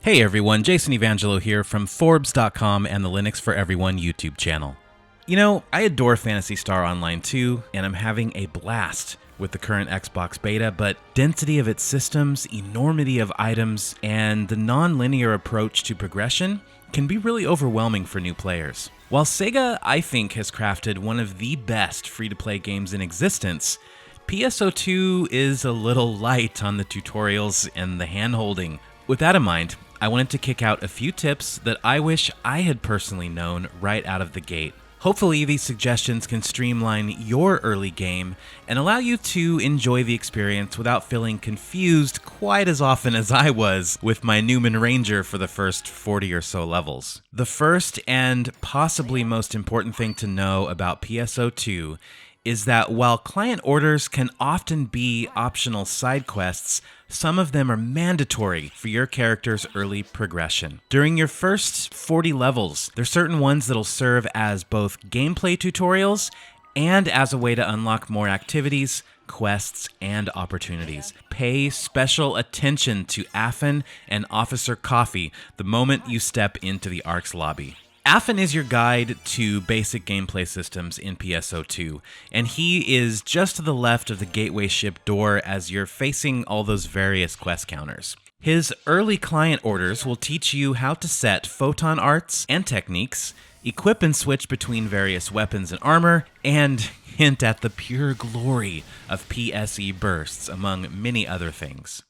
Hey everyone, Jason Evangelo here from Forbes.com and the Linux for Everyone YouTube channel. You know, I adore Phantasy Star Online 2, and I'm having a blast with the current Xbox beta, but density of its systems, enormity of items, and the non-linear approach to progression can be really overwhelming for new players. While Sega, I think, has crafted one of the best free-to-play games in existence, PSO2 is a little light on the tutorials and the hand-holding. With that in mind, I wanted to kick out a few tips that I wish I had personally known right out of the gate. Hopefully, these suggestions can streamline your early game and allow you to enjoy the experience without feeling confused quite as often as I was with my Newman Ranger for the first 40 or so levels. The first and possibly most important thing to know about PSO2 is that while client orders can often be optional side quests, some of them are mandatory for your character's early progression. During your first 40 levels, there's certain ones that'll serve as both gameplay tutorials and as a way to unlock more activities, quests, and opportunities. Pay special attention to Affin and Officer Coffee the moment you step into the ARK's lobby. Affin is your guide to basic gameplay systems in PSO2, and he is just to the left of the gateway ship door as you're facing all those various quest counters. His early client orders will teach you how to set photon arts and techniques, equip and switch between various weapons and armor, and hint at the pure glory of PSE bursts, among many other things.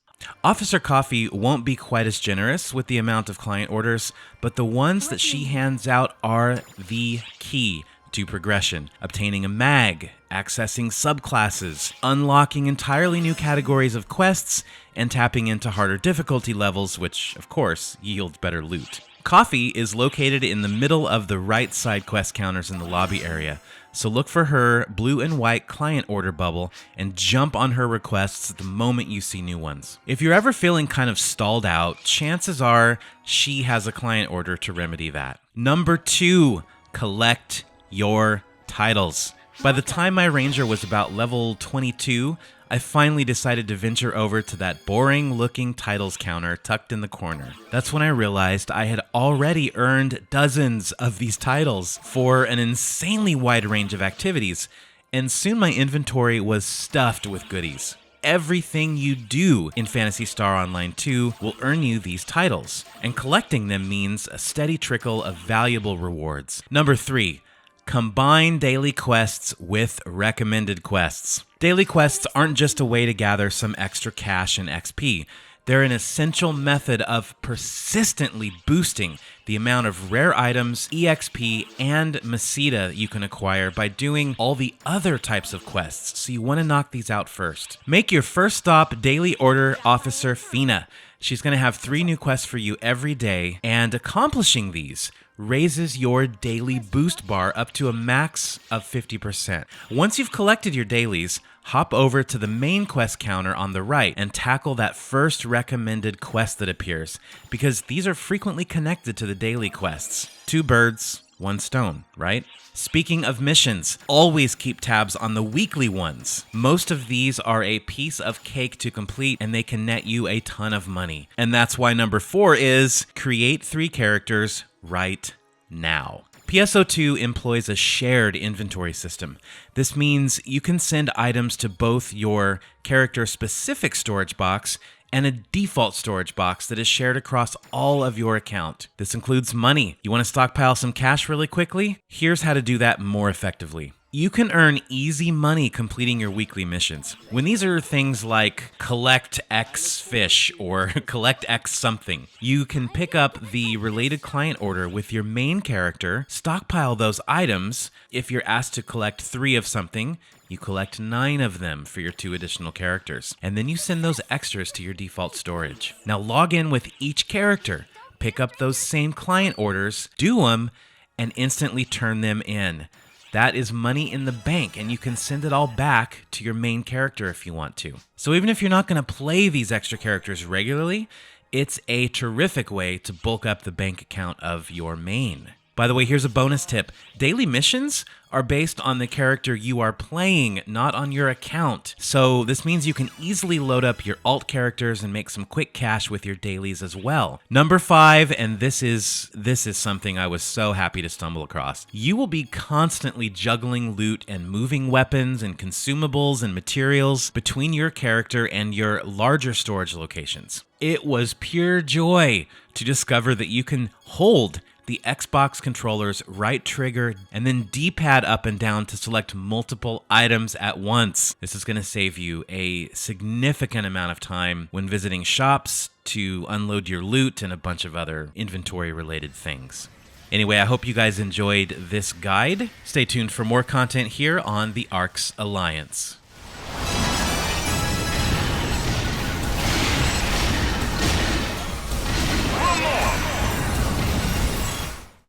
Officer Coffee won't be quite as generous with the amount of client orders, but the ones that she hands out are the key to progression. Obtaining a mag, accessing subclasses, unlocking entirely new categories of quests, and tapping into harder difficulty levels, which, of course, yield better loot. Coffee is located in the middle of the right side quest counters in the lobby area, so look for her blue and white client order bubble and jump on her requests the moment you see new ones. If you're ever feeling kind of stalled out, chances are she has a client order to remedy that. Number 2, collect your titles. By the time my Ranger was about level 22, I finally decided to venture over to that boring-looking titles counter tucked in the corner. That's when I realized I had already earned dozens of these titles for an insanely wide range of activities, and soon my inventory was stuffed with goodies. Everything you do in Phantasy Star Online 2 will earn you these titles, and collecting them means a steady trickle of valuable rewards. Number 3. Combine daily quests with recommended quests. Daily quests aren't just a way to gather some extra cash and XP. They're an essential method of persistently boosting the amount of rare items, EXP, and Meseta you can acquire by doing all the other types of quests, so you want to knock these out first. Make your first stop daily order Officer Fina. She's going to have 3 new quests for you every day, and accomplishing these raises your daily boost bar up to a max of 50%. Once you've collected your dailies, hop over to the main quest counter on the right and tackle that first recommended quest that appears, because these are frequently connected to the daily quests. 2 birds, 1 stone, right? Speaking of missions, always keep tabs on the weekly ones. Most of these are a piece of cake to complete, and they can net you a ton of money. And that's why number 4 is create 3 characters right now. PSO2 employs a shared inventory system. This means you can send items to both your character-specific storage box and a default storage box that is shared across all of your account. This includes money. You want to stockpile some cash really quickly? Here's how to do that more effectively. You can earn easy money completing your weekly missions. When these are things like collect X fish or collect X something, you can pick up the related client order with your main character, stockpile those items. If you're asked to collect 3 of something, you collect 9 of them for your 2 additional characters, and then you send those extras to your default storage. Now log in with each character, pick up those same client orders, do them, and instantly turn them in. That is money in the bank, and you can send it all back to your main character if you want to. So even if you're not going to play these extra characters regularly, it's a terrific way to bulk up the bank account of your main. By the way, here's a bonus tip. Daily missions are based on the character you are playing, not on your account. So this means you can easily load up your alt characters and make some quick cash with your dailies as well. Number 5, and this is something I was so happy to stumble across. You will be constantly juggling loot and moving weapons and consumables and materials between your character and your larger storage locations. It was pure joy to discover that you can hold the Xbox controller's right trigger and then D-pad up and down to select multiple items at once. This is going to save you a significant amount of time when visiting shops to unload your loot and a bunch of other inventory-related things. Anyway, I hope you guys enjoyed this guide. Stay tuned for more content here on the Arx Alliance.